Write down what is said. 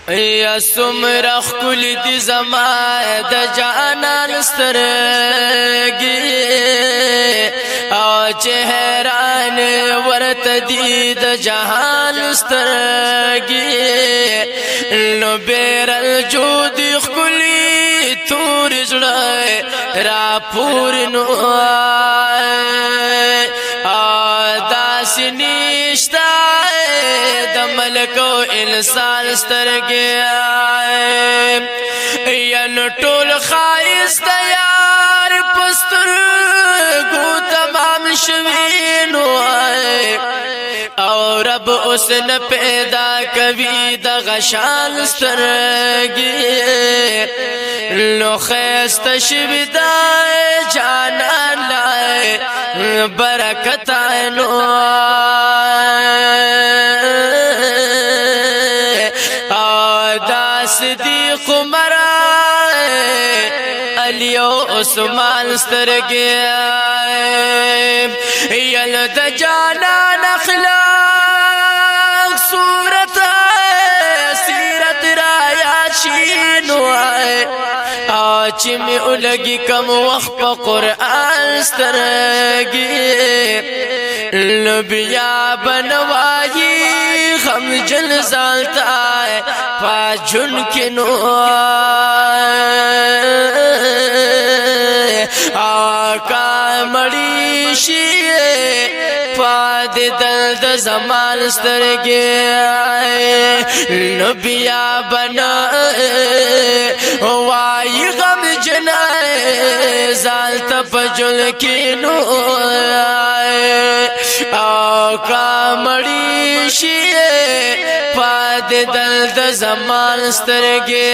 یا سمرخ کل دی زما د جانان سترګي او چهران ورت دی د جهان سترګي نو بیر الجود خلی تور زړه را پور نو داسنیشتا د ملک او انسان سترګي یا نو ټول خایست یار پستر گو تمام شوینو او رب اسن پیدا کوي د غشان سترګي لو خست شویدا جانان لای برکت نو صدیق مرا علی او عثمان سترګي یل د جانان اخلاق صورت سیرت را یاشینو چې می ولګي کوم وخت په قران سترګي لبیا بنوایی غم جل زالتا پاجن کنو آقا مڑی شیئے پاد دلد زمان سترگی نبیا بنا وائی غم جنائے زالتا پاجن کنو آقا مڑی شیئے پاد دلد زمان سترگی